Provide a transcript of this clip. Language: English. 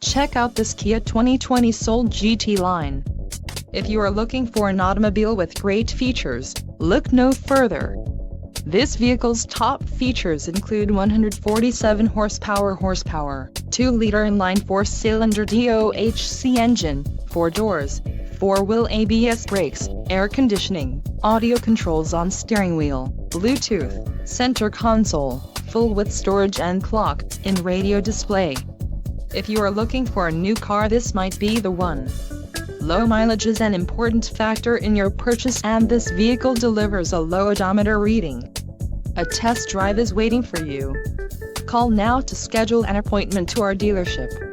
Check out this Kia 2020 Soul GT line. If you are looking for an automobile with great features, look no further. This vehicle's top features include 147 horsepower, 2-liter inline 4-cylinder DOHC engine, 4 doors, 4-wheel ABS brakes, air conditioning, audio controls on steering wheel, Bluetooth, center console, full with storage and clock-in radio display. If you are looking for a new car, this might be the one. Low mileage is an important factor in your purchase, and this vehicle delivers a low odometer reading. A test drive is waiting for you. Call now to schedule an appointment to our dealership.